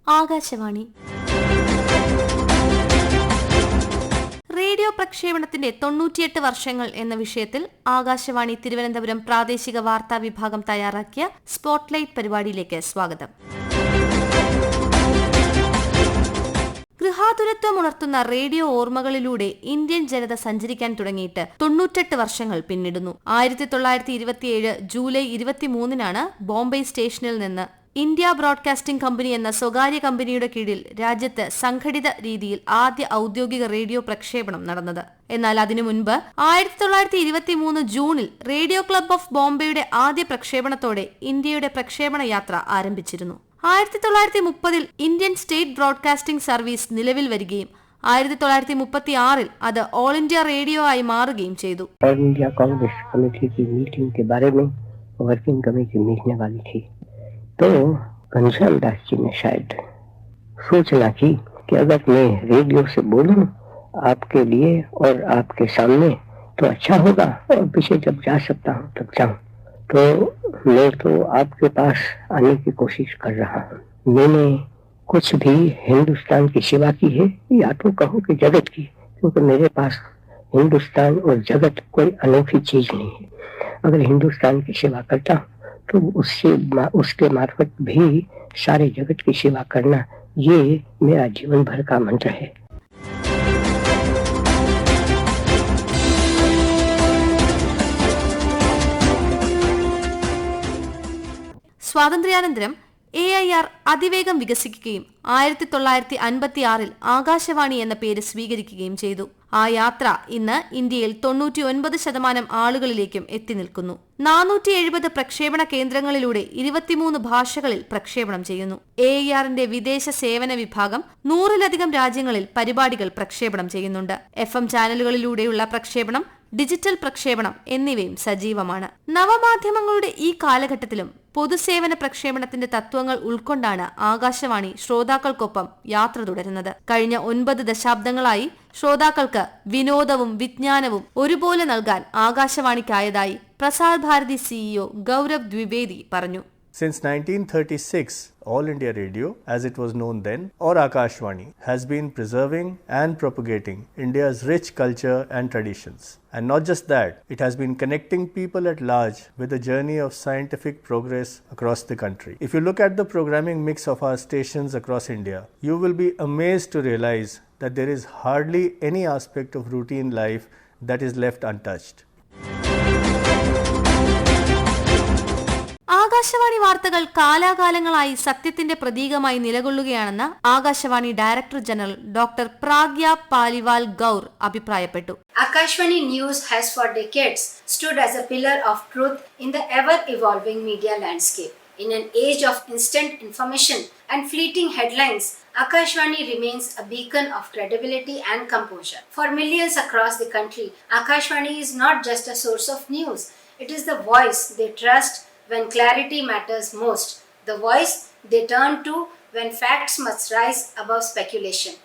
Akashvani radio പ്രക്ഷേപണത്തിന്റെ 98 വർഷങ്ങൾ എന്ന വിഷയത്തിൽ ആകാശവാണി തിരുവനന്തപുരം പ്രാദേശിക വാർത്താ വിഭാഗം തയ്യാറാക്കിയ സ്പോട്ട്ലൈറ്റ് പരിപാടിയിലേക്ക് സ്വാഗതം. ഗൃഹാതുരത്വം ഉണർത്തുന്ന റേഡിയോ ഓർമ്മകളിലൂടെ ഇന്ത്യൻ ജനത സഞ്ചരിക്കാൻ തുടങ്ങിയിട്ട് 98 വർഷങ്ങൾ പിന്നിടുന്നു. 1927 ജൂലൈ 23 ബോംബെ സ്റ്റേഷനിൽ നിന്ന് ഇന്ത്യ ബ്രോഡ്കാസ്റ്റിംഗ് കമ്പനി എന്ന സ്വകാര്യ കമ്പനിയുടെ കീഴിൽ രാജ്യത്ത് സംഘടിത രീതിയിൽ ആദ്യ ഔദ്യോഗിക റേഡിയോ പ്രക്ഷേപണം നടന്നത്. എന്നാൽ അതിനു മുൻപ് 1923 ജൂണിൽ റേഡിയോ ക്ലബ് ഓഫ് ബോംബെയുടെ ആദ്യ പ്രക്ഷേപണത്തോടെ ഇന്ത്യയുടെ പ്രക്ഷേപണ യാത്ര ആരംഭിച്ചിരുന്നു. 1930 ഇന്ത്യൻ സ്റ്റേറ്റ് ബ്രോഡ്കാസ്റ്റിംഗ് സർവീസ് നിലവിൽ വരികയും 1936 അത് ഓൾ ഇന്ത്യ റേഡിയോ ആയി മാറുകയും ചെയ്തു. ऑल इंडिया कांग्रेस कमेटी की मीटिंग के बारे में वर्किंग कमेटी मिलने वाली थी, तो घनश्याम दास जी ने शायद सोचना की कि अगर मैं रेडियो से बोलूं आपके लिए और आपके सामने तो अच्छा होगा, और पीछे जब जा सकता हूं तब जाऊं. तो मैं तो आपके पास आने की कोशिश कर रहा हूं. मैंने कुछ भी हिंदुस्तान की सेवा की है, या तो कहो कि जगत की, क्योंकि मेरे पास हिंदुस्तान और जगत कोई अनोखी चीज नहीं है. अगर हिंदुस्तान की सेवा करता हूं तो उसके मार्फत भी सारे जगत की सेवा करना, ये मेरा जीवन भर का मंत्र है. സ്വാതന്ത്ര്യാനന്തരം AIR അതിവേഗം വികസിക്കുകയും 1956 ആകാശവാണി എന്ന പേര് സ്വീകരിക്കുകയും ചെയ്തു. ആ യാത്ര ഇന്ന് ഇന്ത്യയിൽ 99% ആളുകളിലേക്കും എത്തി നിൽക്കുന്നു. 470 പ്രക്ഷേപണ കേന്ദ്രങ്ങളിലൂടെ 23 ഭാഷകളിൽ പ്രക്ഷേപണം ചെയ്യുന്നു. AIRന്റെ വിദേശ സേവന വിഭാഗം 100-ലധികം രാജ്യങ്ങളിൽ പരിപാടികൾ പ്രക്ഷേപണം ചെയ്യുന്നുണ്ട്. FM ചാനലുകളിലൂടെയുള്ള പ്രക്ഷേപണം, ഡിജിറ്റൽ പ്രക്ഷേപണം എന്നിവയും സജീവമാണ്. നവമാധ്യമങ്ങളുടെ ഈ കാലഘട്ടത്തിലും പൊതുസേവന പ്രക്ഷേപണത്തിന്റെ തത്വങ്ങൾ ഉൾക്കൊണ്ടാണ് ആകാശവാണി ശ്രോതാക്കൾക്കൊപ്പം യാത്ര തുടരുന്നത്. കഴിഞ്ഞ 9 ദശാബ്ദങ്ങളായി ശ്രോതാക്കൾക്ക് വിനോദവും വിജ്ഞാനവും ഒരുപോലെ നൽകാൻ ആകാശവാണിക്കായതായി പ്രസാർ ഭാരതി CEO ഗൗരവ് ദ്വിവേദി പറഞ്ഞു. Since 1936, All India Radio, as it was known then, or Akashvani, has been preserving and propagating India's rich culture and traditions. And not just that, it has been connecting people at large with the journey of scientific progress across the country. If you look at the programming mix of our stations across India, you will be amazed to realize that there is hardly any aspect of routine life that is left untouched. Akashvani വാർത്തകൾ കാലാകാലങ്ങളായി സത്യത്തിന്റെ പ്രതീകമായി നിലകൊള്ളുകയാണെന്ന് Akashvani director general doctor Pragya Paliwal Gaur അഭിപ്രായപ്പെട്ടു. Akashvani News has for decades stood as a pillar of truth in the ever-evolving media landscape. In an age of instant information and fleeting headlines, Akashvani remains a beacon of credibility and composure. For millions across the country, Akashvani is not just a source of news. It is the voice they trust when clarity matters most, the voice they turn to when facts must rise above speculation.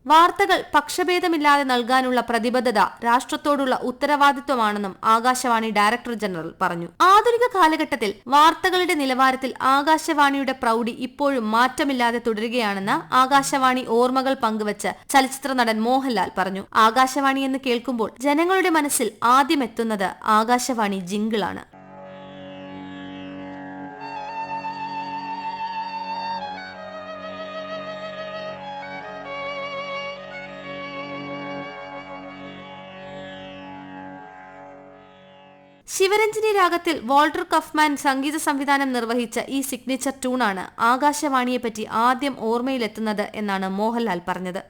വാർത്തകൾ പക്ഷഭേദമില്ലാതെ നൽകാനുള്ള പ്രതിബദ്ധത രാഷ്ട്രത്തോടുള്ള ഉത്തരവാദിത്വമാണെന്നും Akashvani director general പറഞ്ഞു. ആധുനിക കാലഘട്ടത്തിൽ വാർത്തകളുടെ നിലവാരത്തിൽ ആകാശവാണിയുടെ പ്രൗഢി ഇപ്പോഴും മാറ്റമില്ലാതെ തുടരുകയാണെന്ന് ആകാശവാണി ഓർമ്മകൾ പങ്കുവച്ച് ചലച്ചിത്ര നടൻ മോഹൻലാൽ പറഞ്ഞു. ആകാശവാണി എന്ന് കേൾക്കുമ്പോൾ ജനങ്ങളുടെ മനസ്സിൽ ആദ്യം എത്തുന്നത് ആകാശവാണി ജിംഗിളാണ്. ശിവരഞ്ജിനി രാഗത്തിൽ വാൾട്ടർ കഫ്മാൻ സംഗീത സംവിധാനം നിർവഹിച്ച ഈ സിഗ്നേച്ചർ ട്യൂണാണ് ആകാശവാണിയെപ്പറ്റി ആദ്യം ഓർമ്മയിലെത്തുന്നത് എന്നാണ് മോഹൻലാൽ പറഞ്ഞത്.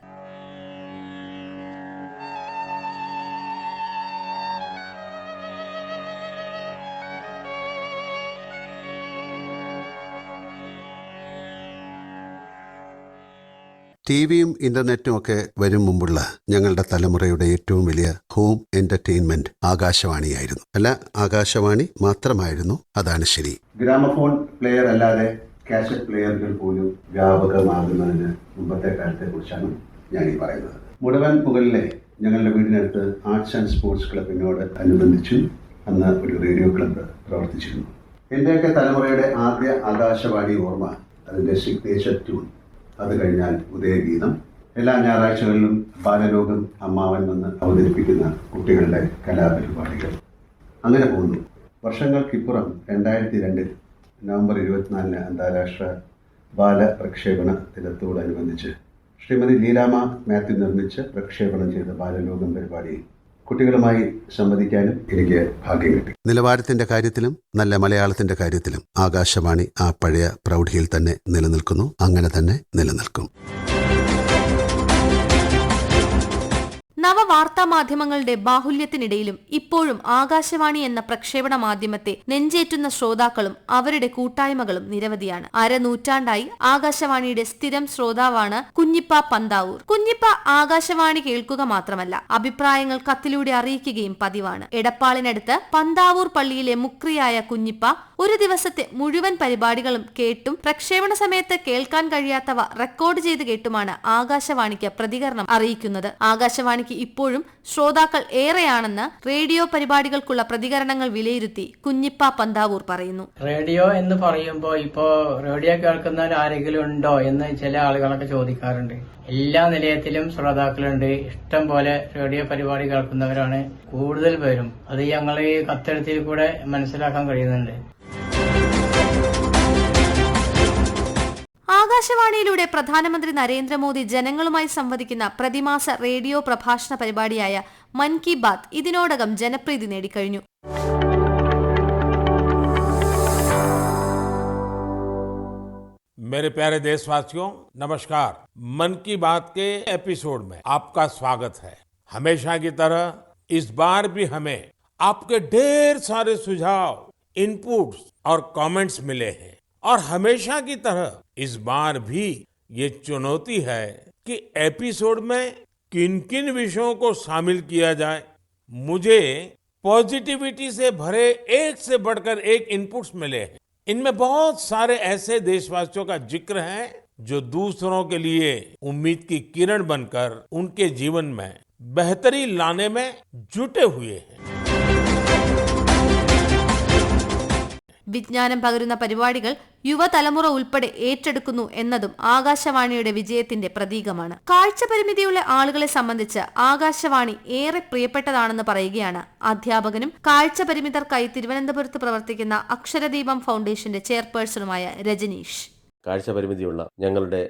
ടിവിയും ഇന്റർനെറ്റും ഒക്കെ വരും മുമ്പുള്ള ഞങ്ങളുടെ തലമുറയുടെ ഏറ്റവും വലിയ ഹോം എന്റർടൈൻമെന്റ് ആകാശവാണിയായിരുന്നു. അല്ല, ആകാശവാണി മാത്രമായിരുന്നു. അതാണ് ശരി. ഗ്രാമഫോൺ പ്ലെയർ അല്ലാതെ കാസറ്റ് പ്ലെയറുകൾ പോലും വ്യാപകമാകുന്നതിന് മുമ്പത്തെ കാലത്തെ കുറിച്ചാണ് ഞാൻ ഈ പറയുന്നത്. മുടവൻ മുകളിലെ ഞങ്ങളുടെ വീടിനടുത്ത് ആർട്സ് ആൻഡ് സ്പോർട്സ് ക്ലബിനോട് അനുബന്ധിച്ചും അന്ന് ഒരു റേഡിയോ ക്ലബ്ബ് പ്രവർത്തിച്ചിരുന്നു. എൻ്റെയൊക്കെ തലമുറയുടെ ആദ്യ ആകാശവാണി ഓർമ്മ അതിൻ്റെ സിഗ്നേച്ചർ ട്യൂൺ, അത് കഴിഞ്ഞാൽ ഉദയഗീതം, എല്ലാ ഞായറാഴ്ചകളിലും ബാലലോകം, അമ്മാവൻ വന്ന് അവതരിപ്പിക്കുന്ന കുട്ടികളുടെ കലാപരിപാടികൾ, അങ്ങനെ പോകുന്നു. വർഷങ്ങൾക്കിപ്പുറം 2002 നവംബർ 24 അന്താരാഷ്ട്ര ബാലപ്രക്ഷേപണ ദിനത്തോടനുബന്ധിച്ച് ശ്രീമതി ലീലാമ മാത്യു നിർമ്മിച്ച് പ്രക്ഷേപണം ചെയ്ത ബാലലോകം പരിപാടിയിൽ കുട്ടികളുമായി സംവദിക്കാനും എനിക്ക് ഭാഗ്യം കിട്ടി. നിലവാരത്തിന്റെ കാര്യത്തിലും നല്ല മലയാളത്തിന്റെ കാര്യത്തിലും ആകാശവാണി ആ പഴയ പ്രൗഢിയിൽ തന്നെ നിലനിൽക്കുന്നു, അങ്ങനെ തന്നെ നിലനിൽക്കും. നവവാർത്താ മാധ്യമങ്ങളുടെ ബാഹുല്യത്തിനിടയിലും ഇപ്പോഴും ആകാശവാണി എന്ന പ്രക്ഷേപണ മാധ്യമത്തെ നെഞ്ചേറ്റുന്ന ശ്രോതാക്കളും അവരുടെ കൂട്ടായ്മകളും നിരവധിയാണ്. അരനൂറ്റാണ്ടായി ആകാശവാണിയുടെ സ്ഥിരം ശ്രോതാവാണ് കുഞ്ഞിപ്പ പന്താവൂർ. കുഞ്ഞിപ്പ ആകാശവാണി കേൾക്കുക മാത്രമല്ല, അഭിപ്രായങ്ങൾ കത്തിലൂടെ അറിയിക്കുകയും പതിവാണ്. എടപ്പാളിനടുത്ത് പന്താവൂർ പള്ളിയിലെ മുക്രിയായ കുഞ്ഞിപ്പ ഒരു ദിവസത്തെ മുഴുവൻ പരിപാടികളും കേട്ടും പ്രക്ഷേപണ സമയത്ത് കേൾക്കാൻ കഴിയാത്തവ റെക്കോർഡ് ചെയ്ത് കേട്ടുമാണ് ആകാശവാണിക്ക് പ്രതികരണം അറിയിക്കുന്നത്. ആകാശവാണിക്ക് ഇപ്പോഴും ശ്രോതാക്കൾ ഏറെയാണെന്ന് റേഡിയോ പരിപാടികൾക്കുള്ള പ്രതികരണങ്ങൾ വിലയിരുത്തി കുഞ്ഞിപ്പ പന്താവൂർ പറയുന്നു. റേഡിയോ എന്ന് പറയുമ്പോൾ ഇപ്പോ റേഡിയോ കേൾക്കുന്നവർ ആരെങ്കിലും ഉണ്ടോ എന്ന് ചില ആളുകളൊക്കെ ചോദിക്കാറുണ്ട്. എല്ലാ നിലയത്തിലും ശ്രോതാക്കളുണ്ട്. ഇഷ്ടം പോലെ റേഡിയോ പരിപാടി കേൾക്കുന്നവരാണ് കൂടുതൽ പേരും. അത് ഞങ്ങൾ ഈ കത്തെഴുത്തിൽ കൂടെ മനസ്സിലാക്കാൻ കഴിയുന്നുണ്ട്. ആകാശവാണിയിലൂടെ പ്രധാനമന്ത്രി നരേന്ദ്രമോദി ജനങ്ങളുമായി സംവദിക്കുന്ന പ്രതിമാസ റേഡിയോ പ്രഭാഷണ പരിപാടിയായ മൻ കി ബാത്ത് ഇതിനോടകം ജനപ്രീതി നേടിക്കഴിഞ്ഞു. मेरे प्यारे देशवासियों, नमस्कार। मन की बात के एपिसोड में आपका स्वागत है। हमेशा की तरह इस बार भी हमें आपके ढेर सारे सुझाव, इनपुट्स और कमेंट्स मिले हैं और हमेशा की तरह इस बार भी ये चुनौती है कि एपिसोड में किन-किन विषयों को शामिल किया जाए। मुझे पॉजिटिविटी से भरे एक से बढ़कर एक इनपुट्स मिले हैं। इनमें बहुत सारे ऐसे देशवासियों का जिक्र है जो दूसरों के लिए उम्मीद की किरण बनकर उनके जीवन में बेहतरी लाने में जुटे हुए हैं। വിജ്ഞാനം പകരുന്ന പരിപാടികൾ യുവതലമുറ ഉൾപ്പെടെ ഏറ്റെടുക്കുന്നു എന്നതും ആകാശവാണിയുടെ വിജയത്തിന്റെ പ്രതീകമാണ്. കാഴ്ച പരിമിതിയുള്ള ആളുകളെ സംബന്ധിച്ച് ആകാശവാണി ഏറെ പ്രിയപ്പെട്ടതാണെന്ന് പറയുകയാണ് അധ്യാപകനും കാഴ്ച പരിമിതർക്കായി തിരുവനന്തപുരത്ത് പ്രവർത്തിക്കുന്ന അക്ഷരദീപം ഫൗണ്ടേഷന്റെ ചെയർപേഴ്സണുമായ രജനീഷ്. കാഴ്ചപരിമിതിയുള്ള ഞങ്ങളുടെ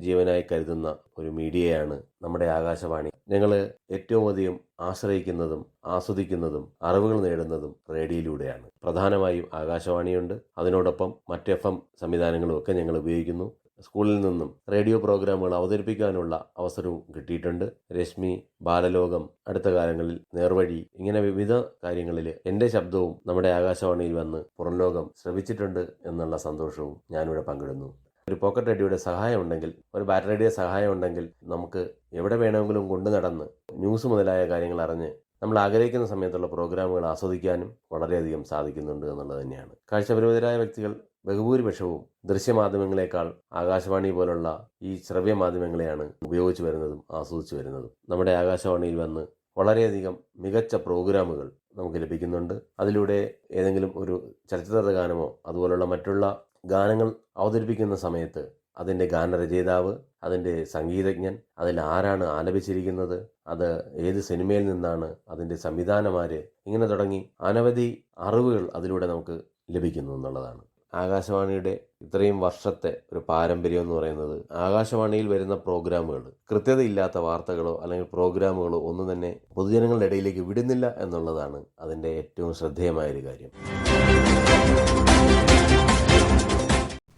ജീവനായി കരുതുന്ന ഒരു മീഡിയയാണ് നമ്മുടെ ആകാശവാണി. ഞങ്ങൾ ഏറ്റവും അധികം ആശ്രയിക്കുന്നതും ആസ്വദിക്കുന്നതും അറിവുകൾ നേടുന്നതും റേഡിയോയിലൂടെയാണ്. പ്രധാനമായും ആകാശവാണിയുണ്ട്, അതിനോടൊപ്പം മറ്റ് FM സംവിധാനങ്ങളും ഒക്കെ ഞങ്ങൾ ഉപയോഗിക്കുന്നു. സ്കൂളിൽ നിന്നും റേഡിയോ പ്രോഗ്രാമുകൾ അവതരിപ്പിക്കാനുള്ള അവസരവും കിട്ടിയിട്ടുണ്ട്. രശ്മി, ബാലലോകം, അടുത്ത കാലങ്ങളിൽ നേർവഴി, ഇങ്ങനെ വിവിധ കാര്യങ്ങളിൽ എൻ്റെ ശബ്ദവും നമ്മുടെ ആകാശവാണിയിൽ വന്ന് പുറം ലോകം ശ്രവിച്ചിട്ടുണ്ട് എന്നുള്ള സന്തോഷവും ഞാനിവിടെ പങ്കിടുന്നു. ഒരു പോക്കറ്റ് റേഡിയോയുടെ സഹായം ഉണ്ടെങ്കിൽ, ഒരു ബാറ്ററി റേഡിയോ സഹായം ഉണ്ടെങ്കിൽ നമുക്ക് എവിടെ വേണമെങ്കിലും കൊണ്ടു നടന്ന് ന്യൂസ് മുതലായ കാര്യങ്ങൾ അറിഞ്ഞ് നമ്മൾ ആഗ്രഹിക്കുന്ന സമയത്തുള്ള പ്രോഗ്രാമുകൾ ആസ്വദിക്കാനും വളരെയധികം സാധിക്കുന്നുണ്ട് എന്നുള്ളത് തന്നെയാണ്. കാഴ്ചപരിമിതരായ വ്യക്തികൾ ബഹുഭൂരിപക്ഷവും ദൃശ്യമാധ്യമങ്ങളെക്കാൾ ആകാശവാണി പോലുള്ള ഈ ശ്രവ്യ മാധ്യമങ്ങളെയാണ് ഉപയോഗിച്ചു വരുന്നതും ആസ്വദിച്ചു വരുന്നതും. നമ്മുടെ ആകാശവാണിയിൽ വന്ന് വളരെയധികം മികച്ച പ്രോഗ്രാമുകൾ നമുക്ക് ലഭിക്കുന്നുണ്ട്. അതിലൂടെ ഏതെങ്കിലും ഒരു ചലച്ചിത്ര ഗാനമോ അതുപോലുള്ള മറ്റുള്ള ഗാനങ്ങൾ അവതരിപ്പിക്കുന്ന സമയത്ത് അതിൻ്റെ ഗാനരചയിതാവ്, അതിൻ്റെ സംഗീതജ്ഞൻ, അതിൽ ആരാണ് ആലപിച്ചിരിക്കുന്നത്, അത് ഏത് സിനിമയിൽ നിന്നാണ്, അതിൻ്റെ സംവിധാനമാര്, ഇങ്ങനെ തുടങ്ങി അനവധി അറിവുകൾ അതിലൂടെ നമുക്ക് ലഭിക്കുന്നു എന്നുള്ളതാണ്. ആകാശവാണിയുടെ ഇത്രയും വർഷത്തെ ഒരു പാരമ്പര്യം എന്ന് പറയുന്നത് ആകാശവാണിയിൽ വരുന്ന പ്രോഗ്രാമുകൾ കൃത്യതയില്ലാത്ത വാർത്തകളോ അല്ലെങ്കിൽ പ്രോഗ്രാമുകളോ ഒന്നും തന്നെ പൊതുജനങ്ങളുടെ ഇടയിലേക്ക് വിടുന്നില്ല എന്നുള്ളതാണ് അതിൻ്റെ ഏറ്റവും ശ്രദ്ധേയമായൊരു കാര്യം.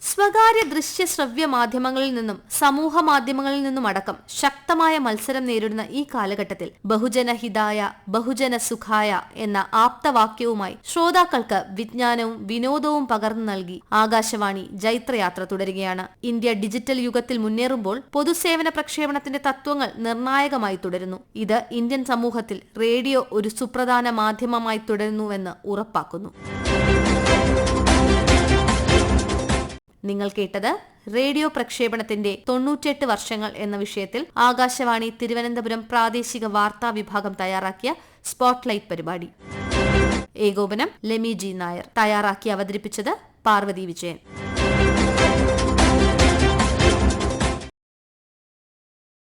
സ്വകാര്യ ദൃശ്യ ശ്രവ്യ മാധ്യമങ്ങളിൽ നിന്നും സമൂഹ മാധ്യമങ്ങളിൽ നിന്നും അടക്കം ശക്തമായ മത്സരം നേരിടുന്ന ഈ കാലഘട്ടത്തിൽ ബഹുജന ഹിതായ ബഹുജന സുഖായ എന്ന ആപ്തവാക്യവുമായി ശ്രോതാക്കൾക്ക് വിജ്ഞാനവും വിനോദവും പകർന്നു നൽകി ആകാശവാണി ജൈത്രയാത്ര തുടരുകയാണ്. ഇന്ത്യ ഡിജിറ്റൽ യുഗത്തിൽ മുന്നേറുമ്പോൾ പൊതുസേവന പ്രക്ഷേപണത്തിന്റെ തത്വങ്ങൾ നിർണായകമായി തുടരുന്നു. ഇത് ഇന്ത്യൻ സമൂഹത്തിൽ റേഡിയോ ഒരു സുപ്രധാന മാധ്യമമായി തുടരുന്നുവെന്ന് ഉറപ്പാക്കുന്നു. നിങ്ങൾ കേട്ടത് റേഡിയോ പ്രക്ഷേപണത്തിന്റെ 98 വർഷങ്ങൾ എന്ന വിഷയത്തിൽ ആകാശവാണി തിരുവനന്തപുരം പ്രാദേശിക വാർത്താ വിഭാഗം തയ്യാറാക്കിയ സ്പോട്ട്ലൈറ്റ് പരിപാടി. ഏകോപനം ലെമി ജി നായർ. തയ്യാറാക്കി അവതരിപ്പിച്ചത് പാർവതി വിജയൻ.